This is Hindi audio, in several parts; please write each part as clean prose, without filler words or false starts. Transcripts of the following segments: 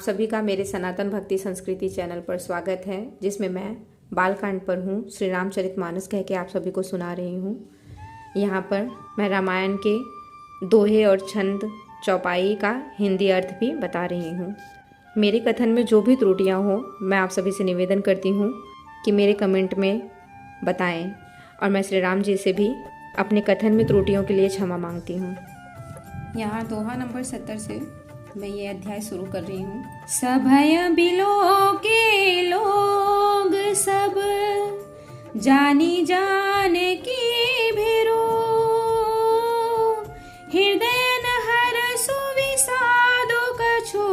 सभी का मेरे सनातन भक्ति संस्कृति चैनल पर स्वागत है, जिसमें मैं बालकांड पर हूँ श्री रामचरितमानस कह के आप सभी को सुना रही हूँ। यहाँ पर मैं रामायण के दोहे और छंद चौपाई का हिंदी अर्थ भी बता रही हूँ। मेरे कथन में जो भी त्रुटियाँ हो, मैं आप सभी से निवेदन करती हूँ कि मेरे कमेंट में बताएं, और मैं श्री राम जी से भी अपने कथन में त्रुटियों के लिए क्षमा मांगती हूँ। यहाँ दोहा नंबर 70 से मैं ये अध्याय शुरू कर रही हूँ। सभय बिलो के लोग सब जानी जान की भिरो, हृदय न हर सुविषादो कछु,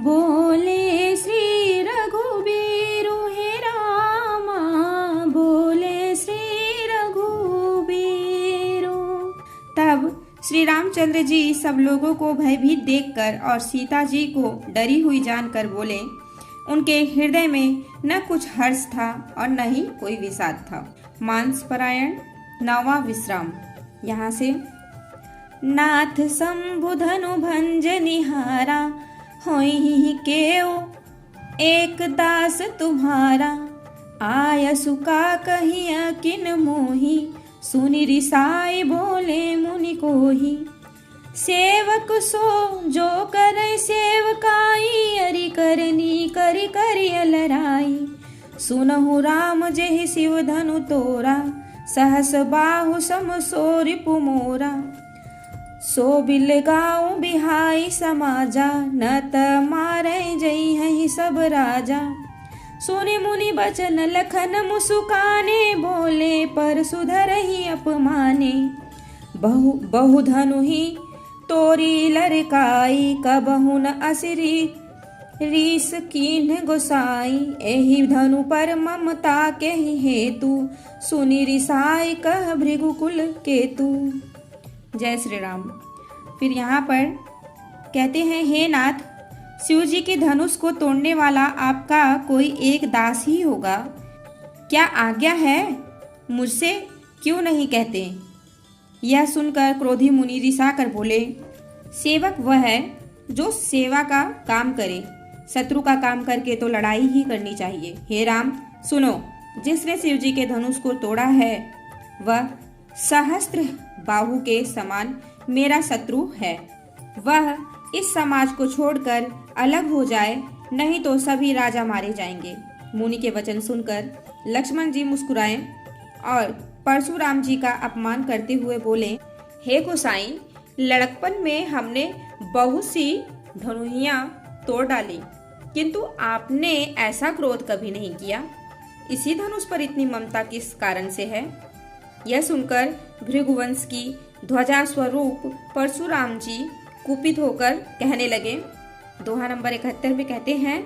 बोले श्री रघुबीरु हे रामा, बोले श्री रघुबीरु। तब श्री रामचंद्र जी सब लोगों को भयभीत देखकर और सीता जी को डरी हुई जानकर बोले। उनके हृदय में न कुछ हर्ष था और न ही कोई विषाद था। मांसपरायण 9वां विश्राम। यहाँ से नाथ संबुधनु भंज निहारा, होई केओ एक दास तुम्हारा, आयसु का कहिया किन मोही, सुनि रिसाई बोले मुनि कोही। सेवक सो जो करे सेवकाई, अरि करनी करि करि अलराई। सुनहु राम जेहि शिव धनु तोरा, सहस बाहु सम सो रिपु मोरा। सो बिल गाँव बिहाई समाजा, न त मारै जई हहि सब राजा। सुनि मुनि बचन लखन मुसुकाने, बोले पर सुधर ही अपमाने। बहु धनु ही तोरी लरकाई, कबहु न असिरी रीस कीन्ह गोसाई। एहि धनु पर ममता के ही हेतु, सुनि रिसाई कह भृगुकुल केतु। जय श्री राम। फिर यहाँ पर कहते हैं, हे नाथ, शिव जी के धनुष को तोड़ने वाला आपका कोई एक दास ही होगा। क्या आज्ञा है? मुझसे क्यों नहीं कहते? यह सुनकर क्रोधी मुनि रिसा कर बोले, सेवक वह है जो सेवा का काम करे, शत्रु का काम करके तो लड़ाई ही करनी चाहिए। हे राम सुनो, जिसने शिव जी के धनुष को तोड़ा है वह सहस्त्र बाहु के समान मेरा शत्रु है। वह इस समाज को छोड़कर अलग हो जाए, नहीं तो सभी राजा मारे जाएंगे। मुनि के वचन सुनकर लक्ष्मण जी मुस्कुराए और परशुराम जी का अपमान करते हुए बोले, हे गोसाई, लड़कपन में हमने बहुत सी धनुहियां तोड़ डाली, किंतु आपने ऐसा क्रोध कभी नहीं किया। इसी धनुष पर इतनी ममता किस कारण से है? यह सुनकर भृगुवंश की ध्वजा स्वरूप परशुराम जी कुपित होकर कहने लगे। दोहा नंबर 71 में कहते हैं,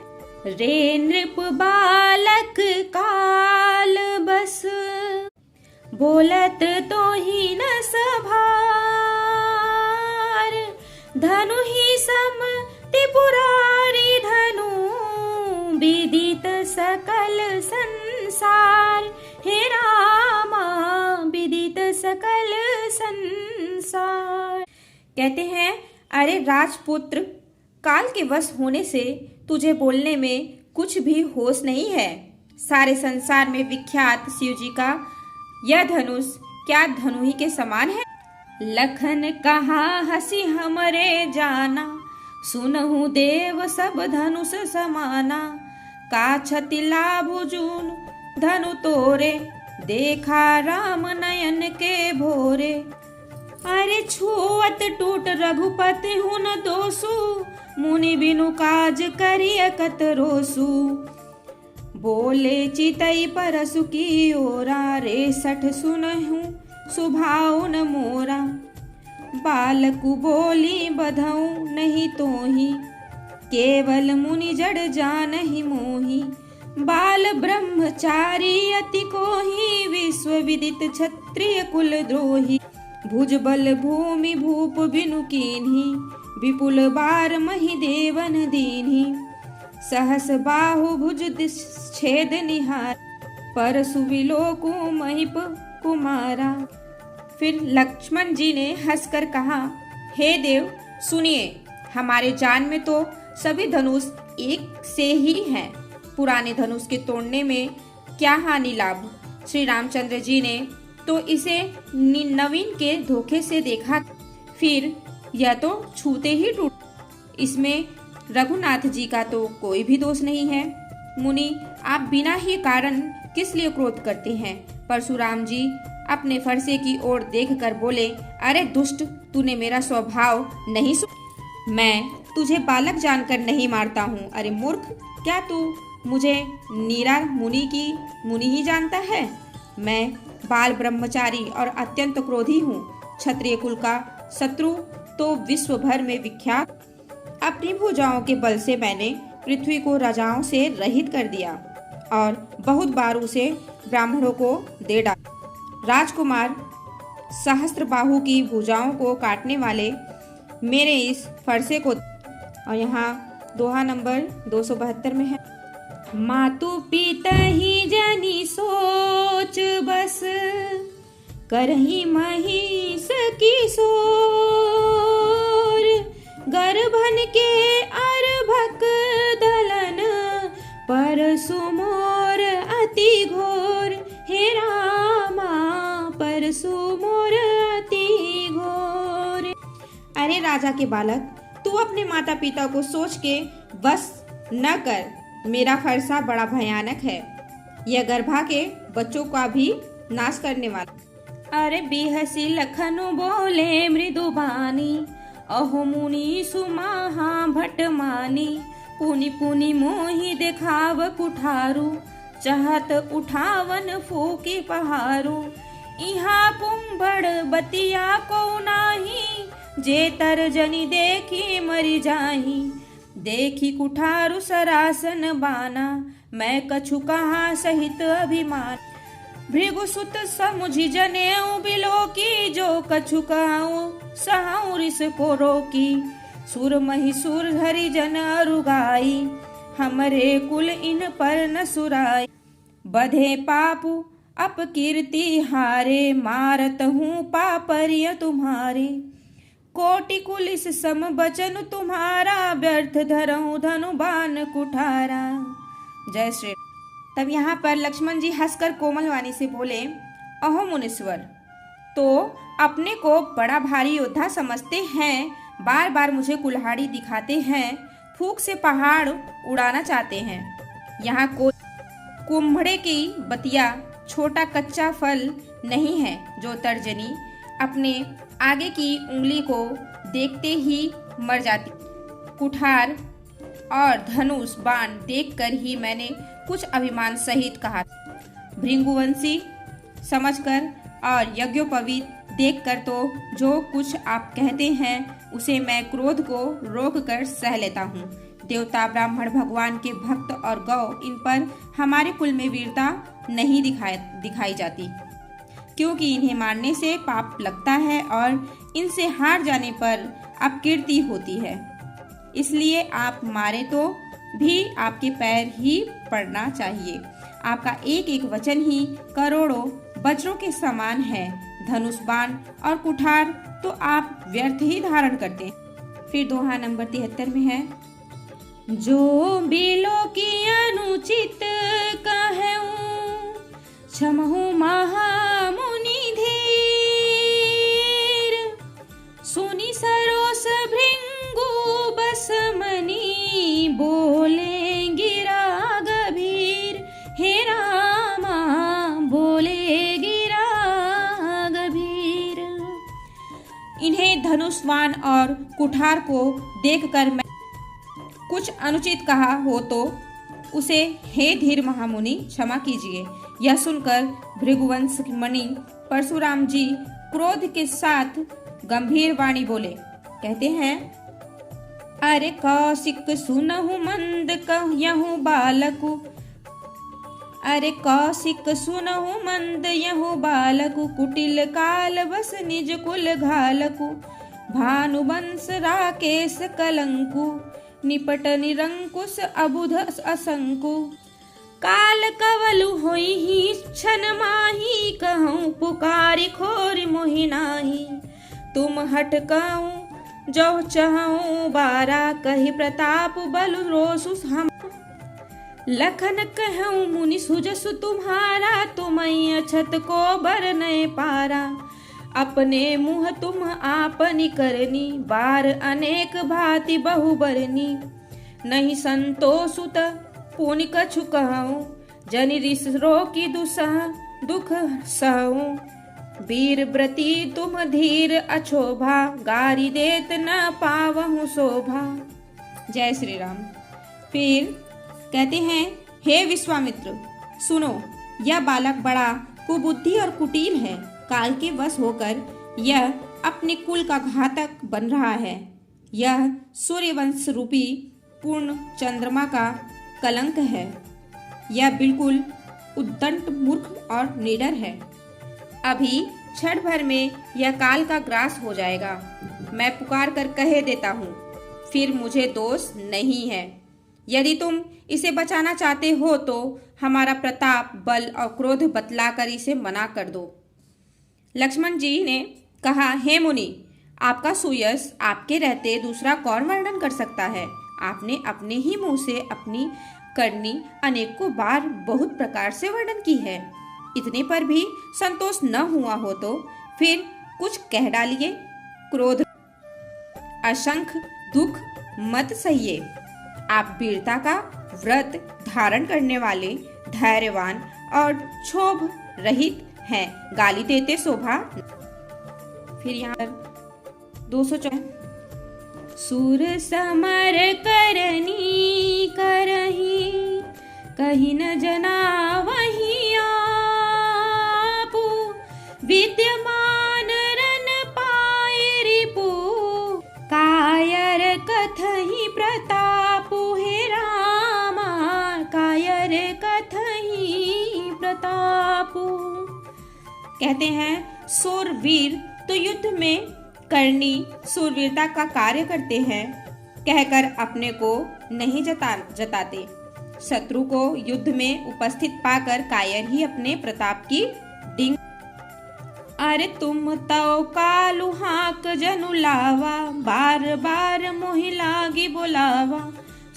रे नृप बालक काल बस, बोलत तो ही न सभार। धनु ही सम त्रिपुरारी धनु, विदित सकल संसार। हे रामा, विदित सकल संसार। कहते हैं, अरे राजपुत्र, काल के वश होने से तुझे बोलने में कुछ भी होश नहीं है। सारे संसार में विख्यात शिव जी का यह धनुष क्या धनु ही के समान है? लखन कहा हसी हमरे जाना, सुनहु देव सब धनुष समाना। का छति लाभु जून धनु तोरे, देखा राम नयन के भोरे। अरे छुअत टूट रघुपति हुन दोसु, मुनि बिनु काज करिय कत रोसु। बोले चितई परसु की ओरा, रे सठ सुनहु सुभाउ न मोरा। बालकु बोली बधऊ नहीं तोही, केवल मुनि जड़ जानहि मोही। बाल ब्रह्मचारी अति कोही, विश्व विदित क्षत्रिय कुल द्रोही। भुजबल भूमि भूप बिनु कीन्ही, विपुल बार मही देवन दीन्ही। सहस बाहु भुज छेद निहार, परसु विलोकु महिप कुमारा। फिर लक्ष्मण जी ने हंसकर कहा, हे देव सुनिए, हमारे जान में तो सभी धनुष एक से ही हैं। पुराने धनुष के तोड़ने में क्या हानि लाभ। श्री रामचंद्र जी ने तो इसे नवीन के धोखे से देखा, फिर यह तो छूते ही टूट। इसमें रघुनाथ जी का तो कोई भी दोष नहीं है। मुनि, आप बिना ही कारण किस लिए क्रोध करते हैं। परशुराम जी अपने फरसे की ओर देखकर बोले, अरे दुष्ट, तूने मेरा स्वभाव नहीं सुना। मैं तुझे बालक जानकर नहीं मारता हूँ। अरे मूर्ख, क्या तू मुझे नीरा मुनि की मुनि ही जानता है। मैं बाल ब्रह्मचारी और अत्यंत क्रोधी हूँ। क्षत्रिय कुल का शत्रु तो विश्व भर में विख्यात। अपनी भुजाओं के बल से मैंने पृथ्वी को राजाओं से रहित कर दिया और बहुत बार उसे ब्राह्मणों को दे डाला। राजकुमार सहस्त्रबाहु की भुजाओं को काटने वाले मेरे इस फरसे को, और यहाँ दोहा नंबर 272 में है, मातु पिता ही जनी सोच बस करही महिष की सोर, गर्भन के अर्भक दलन परसु मोर अति घोर। हे रामा परसु मोर अति घोर। अरे राजा के बालक, तू अपने माता पिता को सोच के बस न कर। मेरा फरसा बड़ा भयानक है, यह गर्भा के बच्चों का भी नाश करने वाला। अरे बिहसी लखनु बोले मृदुबानी, अहो मुनि सुमाहा भटमानी, पुनि पुनि मोहि देखाव कुठारू, चाहत उठावन फूकी पहारू। इहा पुंबड़ बतिया को नाही, जे तर्जनी देखी मरी जाही। देखी कुठारू सरासन बाना, मैं कछु कहा सहित अभिमान। भृगुसुत समुझि जनेऊ बिलो की, जो कछु कहूँ सहाऊ रिस को रोकी। सुर महिसुर धरि जन अरुगाई, हमरे कुल इन पर न सुराई। बधे पापु अपकीर्ति हारे, मारत हूँ पापरिय तुम्हारे। कोटि कुलिस सम बचन तुम्हारा, व्यर्थ धरऊं धनु बाण कुठारा। जय श्री। तब यहाँ पर लक्ष्मण जी हंसकर कोमल वाणी से बोले, अहो मुनीश्वर, तो अपने को बड़ा भारी योद्धा समझते हैं, बार बार मुझे कुल्हाड़ी दिखाते हैं, फूंक से पहाड़ उड़ाना चाहते हैं। यहाँ को कुम्भड़े की बतिया छोटा कच्चा फल नहीं है, जो तर्जनी अपने आगे की उंगली को देखते ही मर जाती। कुठार और धनुष बाण देखकर ही मैंने कुछ अभिमान सहित कहा। भृंगुवंशी समझकर और यज्ञोपवीत देखकर तो जो कुछ आप कहते हैं उसे मैं क्रोध को रोक कर सह लेता हूँ। देवता ब्राह्मण भगवान के भक्त और गौ, इन पर हमारे कुल में वीरता नहीं दिखाई जाती, क्योंकि इन्हें मारने से पाप लगता है और इनसे हार जाने पर अपकीर्ति होती है। इसलिए आप मारे तो भी आपके पैर ही पड़ना चाहिए। आपका एक एक वचन ही करोड़ों वज्रों के समान है। धनुष बाण और कुठार तो आप व्यर्थ ही धारण करते हैं। फिर दोहा नंबर 73 में है, जो बिलो की अनुचित कहूँ, क्षमहु महामुनि धीर। सुनि सरोस भृंगु बस मनी, बोले गिरा गभीर। हे रामा बोले गिरा गभीर। इन्हें धनुष्वान और कुठार को देखकर मैं कुछ अनुचित कहा हो तो उसे हे धीर महामुनि क्षमा कीजिए। यह सुनकर भृगुवंश मणि परशुराम जी क्रोध के साथ गंभीर वाणी बोले, कहते हैं, अरे कौशिक सुनहु मंद कहूँ बालकु। अरे कौशिक सुनहु मंद यहु बालकु, कुटिल काल बस निज कुल घालकु। भानुवंश राकेश कलंकु, निपट निरंकुश अबुध असंकु। काल कवलु होई ही क्षण माही, कहूँ पुकारी खोर मोहि नाही। तुम हट कहूँ जो चहु बारा, कहि प्रताप बल रोसु हम। लखन कहूँ मुनि सुजसु तुम्हारा, तुम अछत को बर नय पारा। अपने मुँह तुम आपनी करनी, बार अनेक भांति बहु बरनी। नहीं संतोषुत पुनि कछु कहूँ, जनि रिस रोकी दुसह दुख सहूँ। वीर व्रती तुम धीर अछोभा, गारी देत न पावहु शोभा। जय श्री राम। फिर कहते हैं, हे विश्वामित्र सुनो, यह बालक बड़ा कुबुद्धि और कुटिल है। काल के वश होकर यह अपने कुल का घातक बन रहा है। यह सूर्यवंश रूपी पूर्ण चंद्रमा का कलंक है। यह बिल्कुल उद्दंड मूर्ख और निडर है। अभी क्षण भर में यह काल का ग्रास हो जाएगा। मैं पुकार कर कह देता हूँ, फिर मुझे दोष नहीं है। यदि तुम इसे बचाना चाहते हो तो हमारा प्रताप, बल और क्रोध बतलाकर इसे मना कर दो। लक्ष्मण जी ने कहा, हे मुनि, आपका सुयश आपके रहते दूसरा कौन वर्णन कर सकता है। आपने अपने ही मुंह से अपनी करनी अनेकों बार बहुत प्रकार से वर्णन की है। इतने पर भी संतोष न हुआ हो तो फिर कुछ कह डालिए। क्रोध, असंख दुख मत सहिए। आप वीरता का व्रत धारण करने वाले, धैर्यवान और क्षोभ रहित हैं। गाली देते शोभा। फिर यहाँ पर 204 सूर समर करनी करही, कहीं न जना वही आपू। विद्यमान रन पाए रिपु, कायर कथहि प्रतापु। हे रामा, कायर कथहि प्रतापु। कहते हैं, सूरवीर तो युद्ध में करनी सूरवीरता का कार्य करते हैं, कहकर अपने को नहीं जताते। शत्रु को युद्ध में उपस्थित पाकर कायर ही अपने प्रताप की डिंग। अरे तुम तो कालू हाक जनु लावा, बार बार मोहि लागी बोलावा।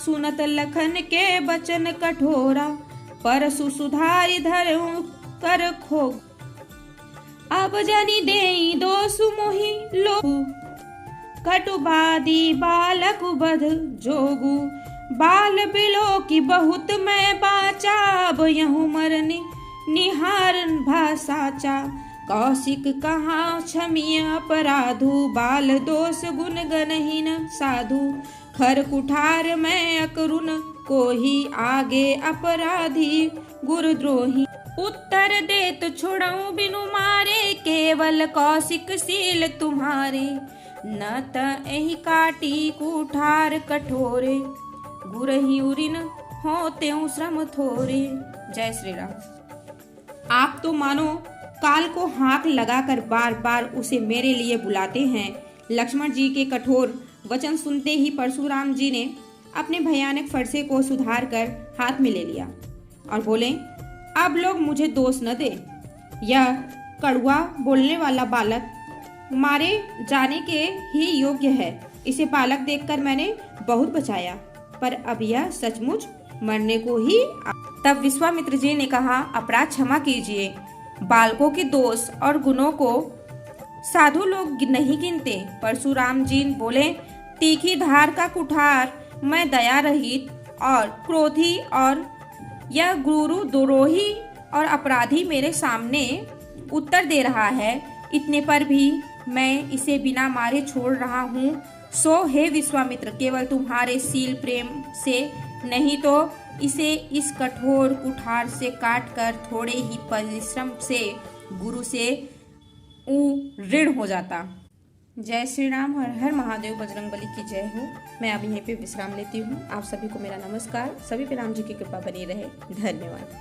सुनत लखन के बचन कठोरा, परसु सुधारी धरऊ कर खो। अब जनि देई दोसु मोहि लोगु, कटुबादी बालक बध जोगु। बाल बिलो की बहुत मैं बाचा, अब यहूँ मरने निहारन भाषाचा। कौशिक कहाँ क्षमीय अपराधु, बाल दोष गुण गणहीन साधु। खर कुठार मैं अकरुण, को ही आगे अपराधी गुरुद्रोही। उत्तर देत छोड़ऊ बिनु मारे, केवल कौशिक शील तुम्हारे। न त एहि काटी कुठार कठोरे, गुरहि उरिन होते श्रम थोरे। जय श्री राम। आप तो मानो काल को हाथ लगाकर बार बार उसे मेरे लिए बुलाते हैं। लक्ष्मण जी के कठोर वचन सुनते ही परशुराम जी ने अपने भयानक फरसे को सुधार कर हाथ में ले लिया और बोले, अब लोग मुझे दोष न दे। यह कड़वा बोलने वाला बालक मारे जाने के ही योग्य है। इसे बालक देखकर मैंने बहुत बचाया, पर अब यह सचमुच मरने को ही। तब विश्वामित्र जी ने कहा, अपराध क्षमा कीजिए। बालकों के दोष और गुणों को साधु लोग नहीं गिनते। परशुराम जी बोले, तीखी धार का कुठार मैं दया रहित और क्रोधी और यह गुरु द्रोही और अपराधी मेरे सामने उत्तर दे रहा है। इतने पर भी मैं इसे बिना मारे छोड़ रहा हूँ। सो हे विश्वामित्र, केवल तुम्हारे शील प्रेम से, नहीं तो इसे इस कठोर कुठार से काटकर थोड़े ही परिश्रम से गुरु से ऋण हो जाता। जय श्री राम। हर हर महादेव। बजरंगबली की जय हो। मैं अब यहीं पे विश्राम लेती हूँ। आप सभी को मेरा नमस्कार। सभी पे राम जी की कृपा बनी रहे। धन्यवाद।